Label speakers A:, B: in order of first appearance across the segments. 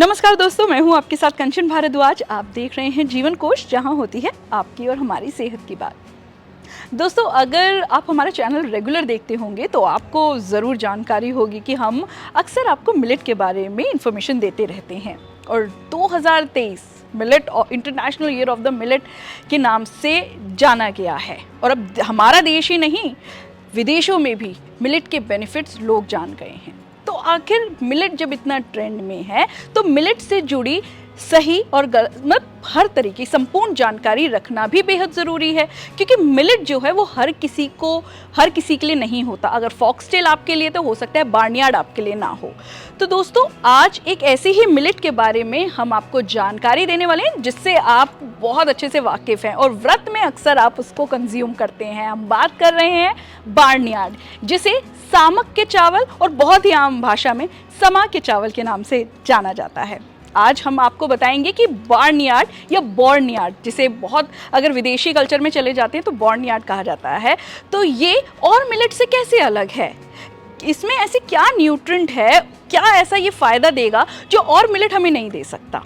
A: नमस्कार दोस्तों, मैं हूं आपके साथ कंचन भारद्वाज। आप देख रहे हैं जीवन कोश, जहां होती है आपकी और हमारी सेहत की बात। दोस्तों, अगर आप हमारा चैनल रेगुलर देखते होंगे तो आपको ज़रूर जानकारी होगी कि हम अक्सर आपको मिलेट के बारे में इंफॉर्मेशन देते रहते हैं। और 2023 मिलेट और international year of the millet के नाम से जाना गया है। और अब हमारा देश ही नहीं, विदेशों में भी मिलेट के बेनिफिट्स लोग जान गए हैं। तो आखिर मिलेट जब इतना ट्रेंड में है तो मिलेट से जुड़ी सही और गलत हर तरीके संपूर्ण जानकारी रखना भी बेहद ज़रूरी है, क्योंकि मिलेट जो है वो हर किसी के लिए नहीं होता। अगर फॉक्सटेल आपके लिए तो हो सकता है बार्नयार्ड आपके लिए ना हो। तो दोस्तों, आज एक ऐसे ही मिलेट के बारे में हम आपको जानकारी देने वाले हैं जिससे आप बहुत अच्छे से वाकिफ़ हैं और व्रत में अक्सर आप उसको कंज्यूम करते हैं। हम बात कर रहे हैं बार्नयार्ड, जिसे सामक के चावल और बहुत ही आम भाषा में समा के चावल के नाम से जाना जाता है। आज हम आपको बताएंगे कि बार्नयार्ड या बॉर्नयार्ड, जिसे बहुत अगर विदेशी कल्चर में चले जाते हैं तो बॉर्नयार्ड कहा जाता है, तो ये और मिलेट से कैसे अलग है, इसमें ऐसे क्या न्यूट्रिएंट है, क्या ऐसा ये फ़ायदा देगा जो और मिलेट हमें नहीं दे सकता।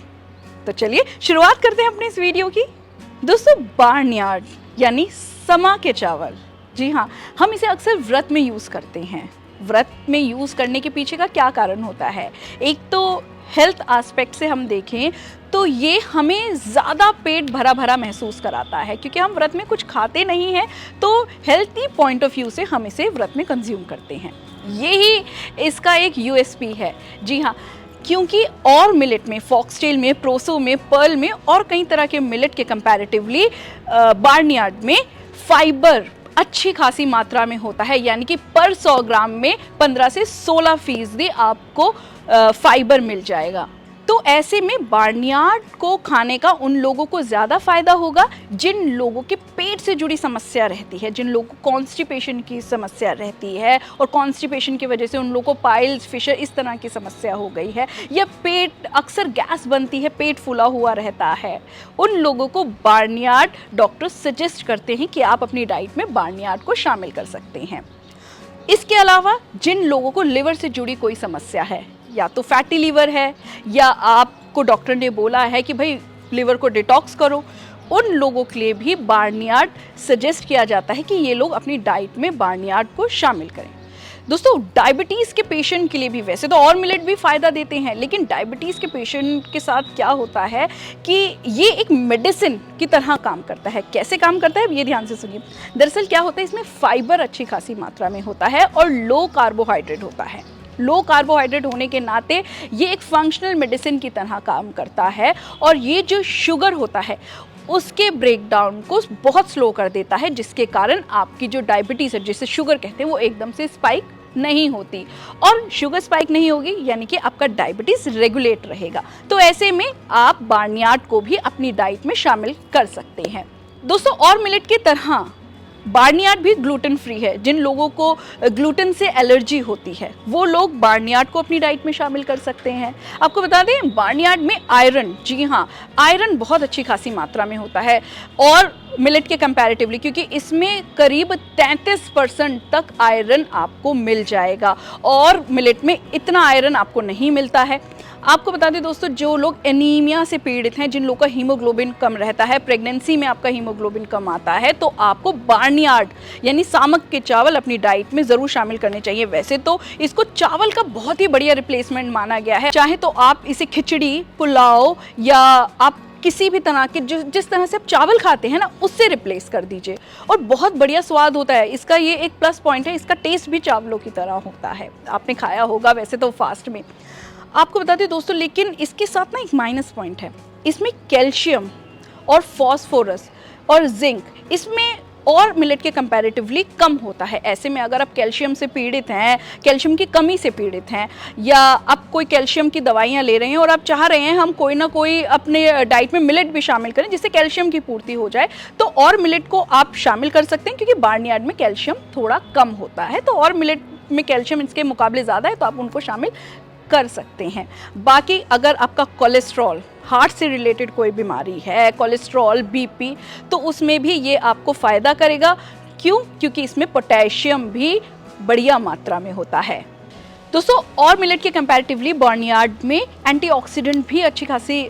A: तो चलिए शुरुआत करते हैं अपने इस वीडियो की। दोस्तों, बार्नयार्ड यानी समा के चावल, जी हाँ, हम इसे अक्सर व्रत में यूज़ करते हैं। व्रत में यूज़ करने के पीछे का क्या कारण होता है? एक तो हेल्थ एस्पेक्ट से हम देखें तो ये हमें ज़्यादा पेट भरा भरा महसूस कराता है, क्योंकि हम व्रत में कुछ खाते नहीं हैं, तो हेल्थी पॉइंट ऑफ व्यू से हम इसे व्रत में कंज्यूम करते हैं। यही इसका एक यूएसपी है, जी हाँ, क्योंकि और मिलेट में, फॉक्सटेल में, प्रोसो में, पर्ल में और कई तरह के मिलेट के कंपैरेटिवली बार्नयार्ड में फाइबर अच्छी खासी मात्रा में होता है, यानी कि पर 100 ग्राम में 15 से 16% आपको फाइबर मिल जाएगा। तो ऐसे में बार्नयार्ड को खाने का उन लोगों को ज़्यादा फ़ायदा होगा जिन लोगों के पेट से जुड़ी समस्या रहती है, जिन लोगों को कॉन्स्टिपेशन की समस्या रहती है और कॉन्स्टिपेशन की वजह से उन लोगों को पाइल्स, फिशर, इस तरह की समस्या हो गई है, या पेट अक्सर गैस बनती है, पेट फूला हुआ रहता है। उन लोगों को बार्नयार्ड डॉक्टर सजेस्ट करते हैं कि आप अपनी डाइट में बार्नयार्ड को शामिल कर सकते हैं। इसके अलावा जिन लोगों को लिवर से जुड़ी कोई समस्या है, या तो फैटी लीवर है, या आपको डॉक्टर ने बोला है कि भाई लिवर को डिटॉक्स करो, उन लोगों के लिए भी बार्नयार्ड सजेस्ट किया जाता है कि ये लोग अपनी डाइट में बार्नयार्ड को शामिल करें। दोस्तों, डायबिटीज़ के पेशेंट के लिए भी वैसे तो और मिलेट भी फ़ायदा देते हैं, लेकिन डायबिटीज़ के पेशेंट के साथ क्या होता है कि ये एक मेडिसिन की तरह काम करता है। कैसे काम करता है ये ध्यान से सुनिए। दरअसल क्या होता है, इसमें फाइबर अच्छी खासी मात्रा में होता है और लो कार्बोहाइड्रेट होता है। लो कार्बोहाइड्रेट होने के नाते ये एक फंक्शनल मेडिसिन की तरह काम करता है, और ये जो शुगर होता है उसके ब्रेकडाउन को बहुत स्लो कर देता है, जिसके कारण आपकी जो डायबिटीज़ है, जिसे शुगर कहते हैं, वो एकदम से स्पाइक नहीं होती। और शुगर स्पाइक नहीं होगी यानी कि आपका डायबिटीज़ रेगुलेट रहेगा। तो ऐसे में आप बार्नयार्ड को भी अपनी डाइट में शामिल कर सकते हैं। दोस्तों, और मिलेट की तरह बार्नयार्ड भी ग्लूटेन फ्री है। जिन लोगों को ग्लूटेन से एलर्जी होती है वो लोग बार्नयार्ड को अपनी डाइट में शामिल कर सकते हैं। आपको बता दें, बार्नयार्ड में आयरन, जी हाँ, आयरन बहुत अच्छी खासी मात्रा में होता है और मिलेट के कंपैरेटिवली, क्योंकि इसमें करीब 33% तक आयरन आपको मिल जाएगा और मिलेट में इतना आयरन आपको नहीं मिलता है। आपको बता दें दोस्तों, जो लोग एनीमिया से पीड़ित हैं, जिन लोगों का हीमोग्लोबिन कम रहता है, प्रेगनेंसी में आपका हीमोग्लोबिन कम आता है, तो आपको बार्नयार्ड यानी सामक के चावल अपनी डाइट में ज़रूर शामिल करने चाहिए। वैसे तो इसको चावल का बहुत ही बढ़िया रिप्लेसमेंट माना गया है। चाहे तो आप इसे खिचड़ी, पुलाव या आप किसी भी तरह के जिस तरह से आप चावल खाते हैं ना, उससे रिप्लेस कर दीजिए और बहुत बढ़िया स्वाद होता है इसका। ये एक प्लस पॉइंट है, इसका टेस्ट भी चावलों की तरह होता है। आपने खाया होगा वैसे तो फास्ट में। आपको बता दें दोस्तों, लेकिन इसके साथ ना एक माइनस पॉइंट है, इसमें कैल्शियम और फॉस्फोरस और जिंक इसमें और मिलेट के कंपैरेटिवली कम होता है। ऐसे में अगर आप कैल्शियम से पीड़ित हैं, कैल्शियम की कमी से पीड़ित हैं, या आप कोई कैल्शियम की दवाइयाँ ले रहे हैं और आप चाह रहे हैं हम कोई ना कोई अपने डाइट में मिलेट भी शामिल करें जिससे कैल्शियम की पूर्ति हो जाए, तो और मिलेट को आप शामिल कर सकते हैं, क्योंकि बार्नयार्ड में कैल्शियम थोड़ा कम होता है। तो और मिलेट में कैल्शियम इसके मुकाबले ज़्यादा है, तो आप उनको शामिल कर सकते हैं। बाकी अगर आपका कोलेस्ट्रॉल, हार्ट से रिलेटेड कोई बीमारी है, कोलेस्ट्रॉल, बीपी, तो उसमें भी ये आपको फ़ायदा करेगा। क्यों? क्योंकि इसमें पोटेशियम भी बढ़िया मात्रा में होता है। दोस्तों और मिलेट के कंपैरेटिवली बार्नयार्ड में एंटीऑक्सीडेंट भी अच्छी खासी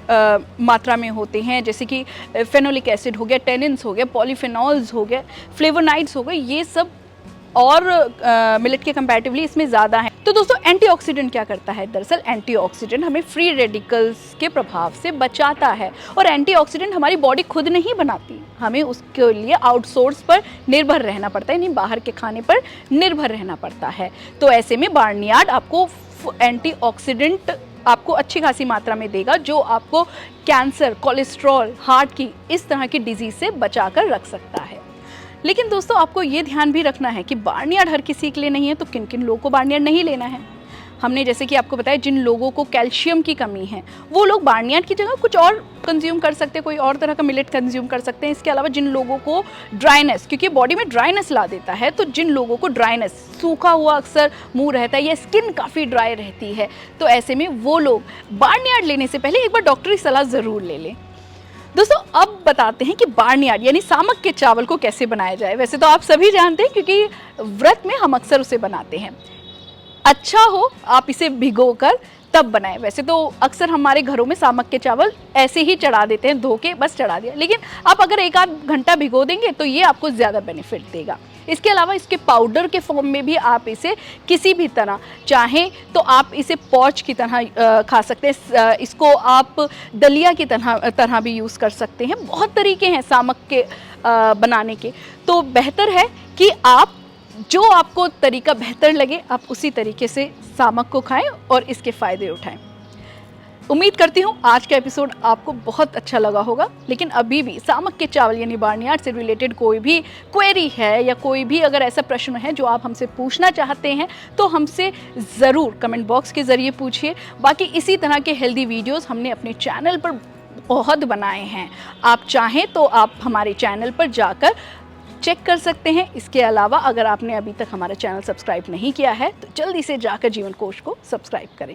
A: मात्रा में होते हैं, जैसे कि फेनोलिक एसिड हो गया, टेनिन्स हो गया, पॉलीफेनॉल्स हो गए, फ्लेवोनाइड्स हो गए, ये सब और मिलेट के कंपैरेटिवली इसमें ज़्यादा है। तो दोस्तों एंटीऑक्सीडेंट क्या करता है? दरअसल एंटीऑक्सीडेंट हमें फ्री रेडिकल्स के प्रभाव से बचाता है, और एंटीऑक्सीडेंट हमारी बॉडी खुद नहीं बनाती, हमें उसके लिए आउटसोर्स पर निर्भर रहना पड़ता है, यानी बाहर के खाने पर निर्भर रहना पड़ता है। तो ऐसे में बार्नयार्ड आपको एंटीऑक्सीडेंट आपको अच्छी खासी मात्रा में देगा, जो आपको कैंसर, कोलेस्ट्रॉल, हार्ट की इस तरह की डिजीज से बचा कर रख सकता है। लेकिन दोस्तों आपको ये ध्यान भी रखना है कि बार्नयार्ड हर किसी के लिए नहीं है, तो किन किन लोगों को बार्नयार्ड नहीं लेना है। हमने जैसे कि आपको बताया, जिन लोगों को कैल्शियम की कमी है वो लोग बार्नयार्ड की जगह कुछ और कंज्यूम कर सकते हैं, कोई और तरह का मिलेट कंज्यूम कर सकते हैं। इसके अलावा जिन लोगों को ड्राइनेस, क्योंकि बॉडी में ड्राइनेस ला देता है, तो जिन लोगों को ड्राइनेस, सूखा हुआ अक्सर मुंह रहता है या स्किन काफ़ी ड्राई रहती है, तो ऐसे में वो लोग बार्नयार्ड लेने से पहले एक बार डॉक्टरी सलाह ज़रूर ले लें। दोस्तों अब बताते हैं कि बार्नयार्ड यानी सामक के चावल को कैसे बनाया जाए। वैसे तो आप सभी जानते हैं, क्योंकि व्रत में हम अक्सर उसे बनाते हैं। अच्छा हो आप इसे भिगोकर तब बनाएं। वैसे तो अक्सर हमारे घरों में सामक के चावल ऐसे ही चढ़ा देते हैं, धो के बस चढ़ा दिया, लेकिन आप अगर एक आध घंटा भिगो देंगे तो ये आपको ज़्यादा बेनिफिट देगा। इसके अलावा इसके पाउडर के फॉर्म में भी आप इसे किसी भी तरह चाहें तो आप इसे पॉच की तरह खा सकते हैं, इसको आप दलिया की तरह भी यूज़ कर सकते हैं। बहुत तरीके हैं सामक के बनाने के, तो बेहतर है कि आप जो आपको तरीका बेहतर लगे आप उसी तरीके से सामक को खाएं और इसके फ़ायदे उठाएं। उम्मीद करती हूँ आज का एपिसोड आपको बहुत अच्छा लगा होगा। लेकिन अभी भी सामक के चावल यानी बार्नयार्ड से रिलेटेड कोई भी क्वेरी है या कोई भी अगर ऐसा प्रश्न है जो आप हमसे पूछना चाहते हैं तो हमसे ज़रूर कमेंट बॉक्स के ज़रिए पूछिए। बाकी इसी तरह के हेल्दी वीडियोज़ हमने अपने चैनल पर बहुत बनाए हैं, आप चाहें तो आप हमारे चैनल पर जाकर चेक कर सकते हैं। इसके अलावा अगर आपने अभी तक हमारा चैनल सब्सक्राइब नहीं किया है तो जल्दी से जाकर जीवन कोश को सब्सक्राइब करें।